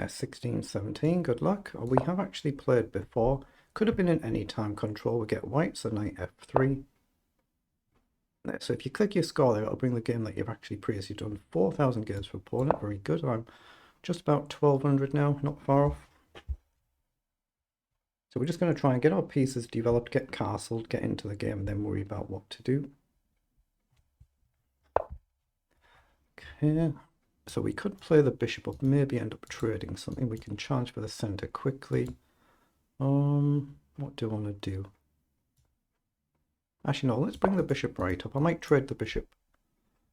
16, 17, good luck. We have actually played before. Could have been in any time control. We get white, so knight f3. So if you click your score there, it'll bring the game that you've actually previously done. 4,000 games for opponent, very good. I'm just about 1,200 now, not far off. So we're just going to try and get our pieces developed, get castled, get into the game, and then worry about what to do. Okay, so we could play the bishop up, maybe end up trading something. We can charge for the center quickly. What do I want to do? Actually, no, let's bring the bishop right up. I might trade the bishop.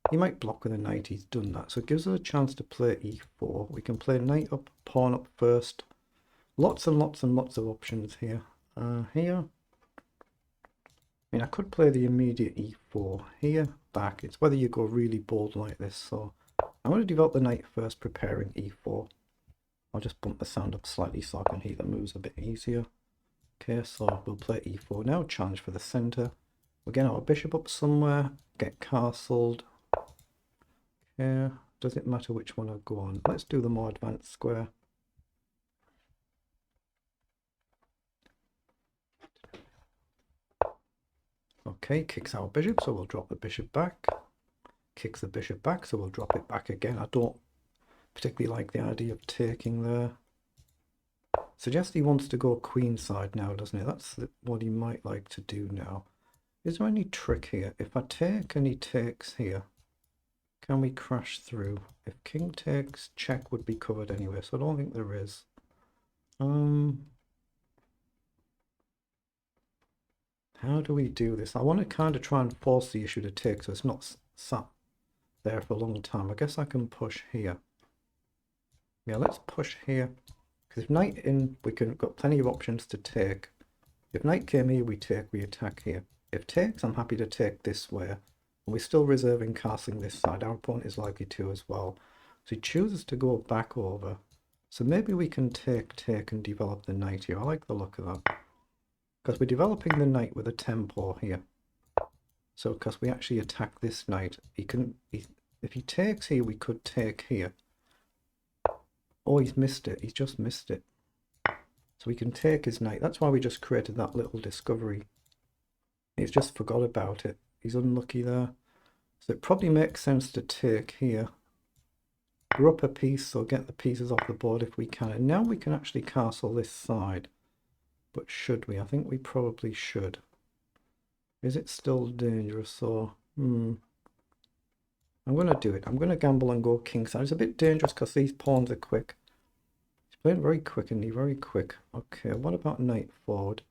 He might block with a knight. He's done that. So it gives us a chance to play e4. We can play knight up, pawn up first. Lots and lots and lots of options here. Here. I mean, I could play the immediate e4. Here, back. It's whether you go really bold like this. So I'm going to develop the knight first, preparing e4. I'll just bump the sound up slightly so I can hear the moves a bit easier. Okay, so we'll play e4 now. Challenge for the center. We're getting our bishop up somewhere. Get castled. Okay, does it matter which one I go on? Let's do the more advanced square. Okay, kicks our bishop, so we'll drop the bishop back. Kicks the bishop back, so we'll drop it back again. I don't particularly like the idea of taking there. Suggests he wants to go queenside now, doesn't he? That's what he might like to do now. Is there any trick here? If I take and he takes here, can we crash through? If king takes, check would be covered anyway, so I don't think there is. How do we do this? I want to kind of try and force the issue to take, so it's not sat there for a long time. I guess I can push here. Yeah, let's push here. Because if knight in, we can got plenty of options to take. If knight came here, we take, we attack here. If takes, I'm happy to take this way. And we're still reserving castling this side. Our opponent is likely to as well. So he chooses to go back over. So maybe we can take and develop the knight here. I like the look of that. Because we're developing the knight with a tempo here. So because we actually attack this knight, if he takes here, we could take here. Oh, he's missed it. He's just missed it. So we can take his knight. That's why we just created that little discovery. He's just forgot about it. He's unlucky there. So it probably makes sense to take here. We're up a piece, so get the pieces off the board if we can. And now we can actually castle this side. But should we? I think we probably should. Is it still dangerous? Or I'm going to do it. I'm going to gamble and go kingside. It's a bit dangerous because these pawns are quick. He's playing very quick, and he's very quick. Okay, what about knight forward?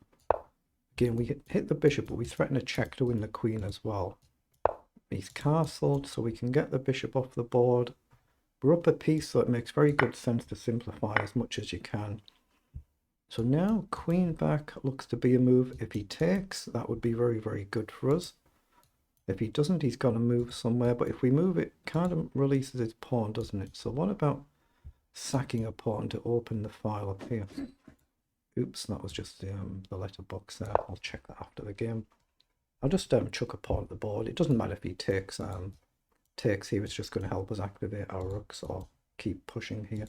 Again, we hit the bishop, but we threaten a check to win the queen as well. He's castled, so we can get the bishop off the board. We're up a piece, so it makes very good sense to simplify as much as you can. So now queen back looks to be a move. If he takes, that would be very, very good for us. If he doesn't, he's got to move somewhere. But if we move, it kind of releases his pawn, doesn't it? So what about sacking a pawn to open the file up here? Oops, that was just the letterbox there. I'll check that after the game. I'll just chuck a pawn at the board. It doesn't matter if he takes here. It's just going to help us activate our rooks or keep pushing here.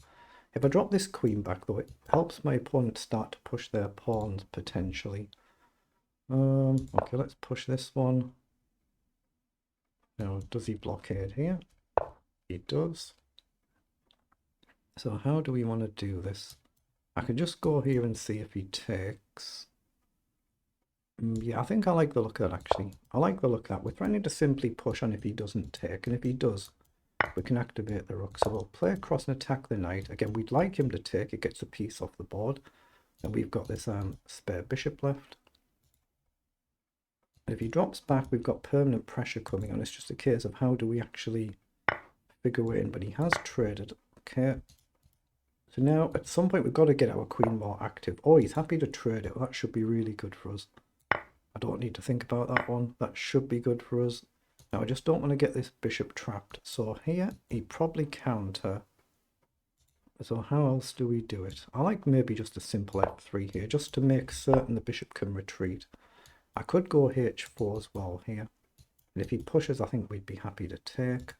If I drop this queen back, though, it helps my opponent start to push their pawns, potentially. Okay, let's push this one. Now, does he blockade here? He does. So how do we want to do this? I could just go here and see if he takes. Yeah, I think I like the look of that, actually. I like the look of that. We're threatening to simply push on if he doesn't take, and if he does, we can activate the rook. So we'll play across and attack the knight. Again, we'd like him to take. It gets a piece off the board. And we've got this spare bishop left. And if he drops back, we've got permanent pressure coming on. It's just a case of how do we actually figure it in. But he has traded. Okay. So now, at some point, we've got to get our queen more active. Oh, he's happy to trade it. Well, that should be really good for us. I don't need to think about that one. That should be good for us. Now, I just don't want to get this bishop trapped. So here, he probably counter. So how else do we do it? I like maybe just a simple f3 here, just to make certain the bishop can retreat. I could go h4 as well here. And if he pushes, I think we'd be happy to take.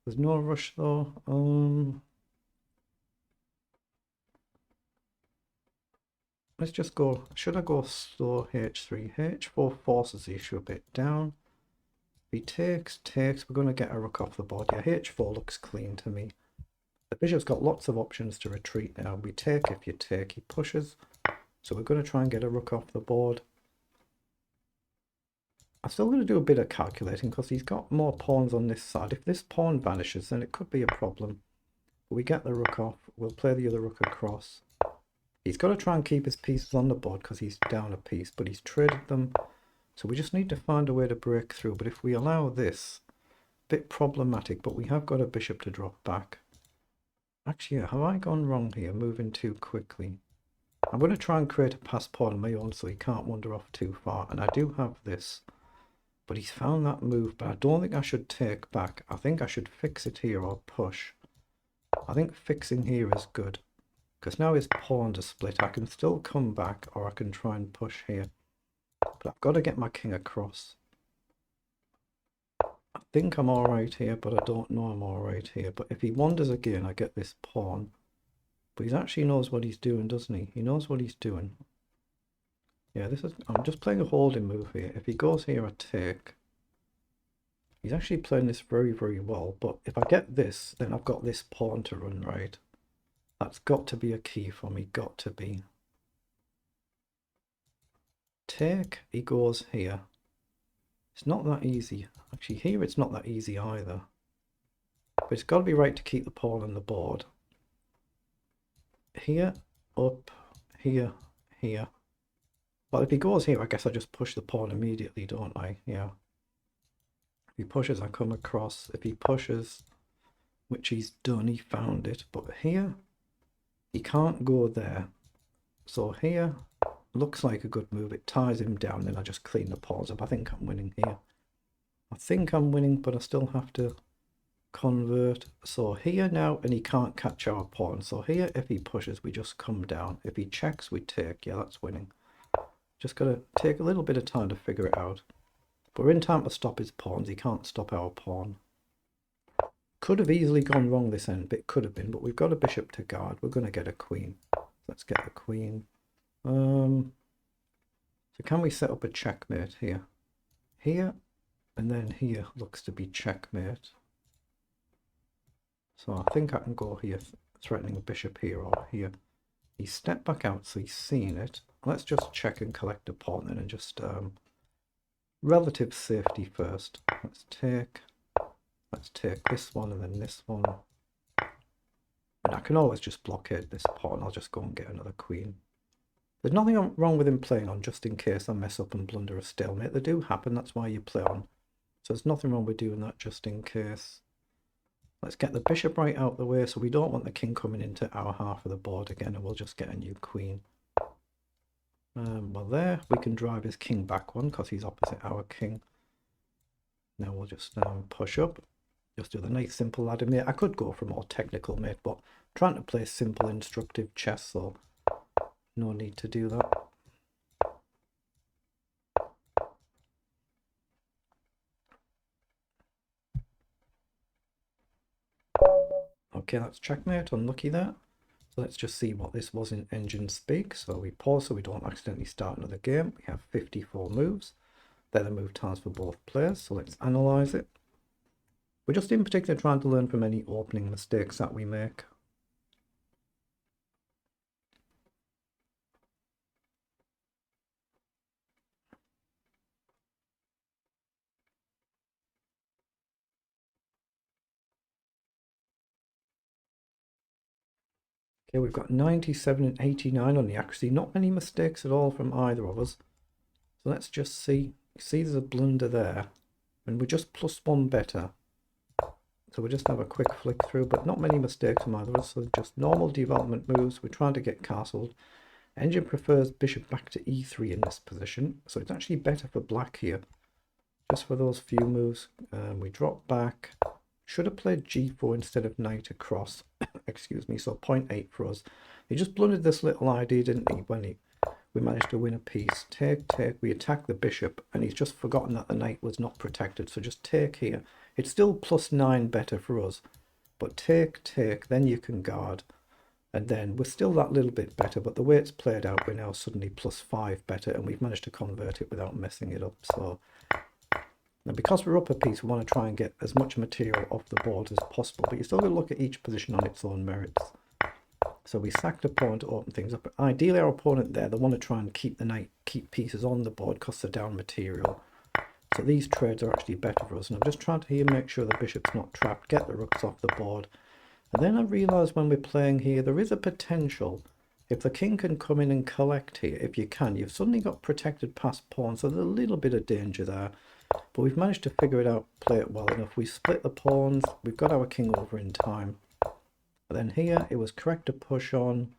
There's no rush though. let's just go, should I go slow h3? h4 forces the issue a bit down. If he takes, we're going to get a rook off the board. Yeah, h4 looks clean to me. The bishop's got lots of options to retreat now. We take, if you take, he pushes. So we're going to try and get a rook off the board. I'm still going to do a bit of calculating because he's got more pawns on this side. If this pawn vanishes, then it could be a problem. But we get the rook off. We'll play the other rook across. He's got to try and keep his pieces on the board because he's down a piece, but he's traded them. So we just need to find a way to break through. But if we allow this, a bit problematic, but we have got a bishop to drop back. Actually, have I gone wrong here, moving too quickly? I'm going to try and create a pass pawn on my own so he can't wander off too far. And I do have this. But he's found that move, but I don't think I should take back. I think I should fix it here or push. I think fixing here is good. Because now his pawns are split. I can still come back or I can try and push here. But I've got to get my king across. I think I'm alright here, but I don't know I'm alright here. But if he wanders again, I get this pawn. But he actually knows what he's doing, doesn't he? He knows what he's doing. Yeah, this is, I'm just playing a holding move here. If he goes here, I take. He's actually playing this very, very well. But if I get this, then I've got this pawn to run right. That's got to be a key for me, got to be. Take, he goes here. It's not that easy. Actually, here it's not that easy either. But it's got to be right to keep the pawn on the board. Here, up, here, here. Well, if he goes here, I guess I just push the pawn immediately, don't I? Yeah. If he pushes, I come across. If he pushes, which he's done, he found it. But here, he can't go there. So here, looks like a good move. It ties him down, then I just clean the pawns up. I think I'm winning here. I think I'm winning, but I still have to convert. So here now, and he can't catch our pawn. So here, if he pushes, we just come down. If he checks, we take. Yeah, that's winning. Just got to take a little bit of time to figure it out. But we're in time to stop his pawns. He can't stop our pawn. Could have easily gone wrong this end, but it could have been. But we've got a bishop to guard. We're going to get a queen. Let's get the queen. So can we set up a checkmate here? Here, and then here looks to be checkmate. So I think I can go here, threatening a bishop here or here. He stepped back out, so he's seen it. Let's just check and collect a pawn then, and just relative safety first. Let's take this one and then this one. And I can always just blockade this pawn. I'll just go and get another queen. There's nothing wrong with him playing on, just in case I mess up and blunder a stalemate. They do happen, that's why you play on. So there's nothing wrong with doing that just in case. Let's get the bishop right out the way, so we don't want the king coming into our half of the board again, and we'll just get a new queen. Well, there, we can drive his king back one, because he's opposite our king. Now we'll just push up. Just do the nice simple ladder mate. I could go for more technical mate, but I'm trying to play simple instructive chess, so no need to do that. Okay, that's checkmate, unlucky there. So let's just see what this was in engine speak. So we pause so we don't accidentally start another game. We have 54 moves. They're the move times for both players. So let's analyze it. We're just in particular trying to learn from any opening mistakes that we make. Okay, we've got 97 and 89 on the accuracy. Not many mistakes at all from either of us. So let's just see. See there's a blunder there. And we're just +1 better. So we'll just have a quick flick through, but not many mistakes from either of us. So just normal development moves. We're trying to get castled. Engine prefers bishop back to e3 in this position. So it's actually better for black here. Just for those few moves. We drop back. Should have played g4 instead of knight across. Excuse me, so 0.8 for us. He just blundered this little idea, didn't he, when we managed to win a piece. Take, we attack the bishop, and he's just forgotten that the knight was not protected, so just take here. It's still +9 better for us, but take, then you can guard. And then we're still that little bit better, but the way it's played out, we're now suddenly +5 better, and we've managed to convert it without messing it up. So now, because we're up a piece, we want to try and get as much material off the board as possible, but you still got to look at each position on its own merits. So we sacked a pawn to open things up. Ideally, our opponent there, they want to try and keep the knight, keep pieces on the board because they're down material. So these trades are actually better for us. And I'm just trying to here make sure the bishop's not trapped, get the rooks off the board. And then I realise when we're playing here, there is a potential. If the king can come in and collect here, if you can, you've suddenly got protected past pawns. So there's a little bit of danger there. But we've managed to figure it out, play it well enough. We split the pawns, we've got our king over in time. And then here, it was correct to push on.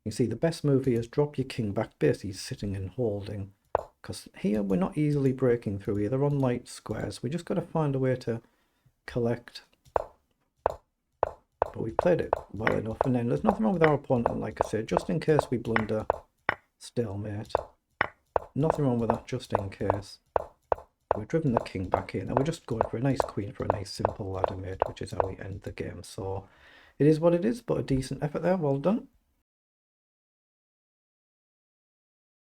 You see, the best move here is drop your king back, basically sitting and holding. Because here, we're not easily breaking through here. They're on light squares. We just got to find a way to collect. But we played it well enough. And then there's nothing wrong with our opponent, like I said, just in case we blunder, stalemate. Nothing wrong with that, just in case. We've driven the king back in, and we're just going for a nice queen for a nice simple ladder mate, which is how we end the game. So it is what it is, but a decent effort there. Well done.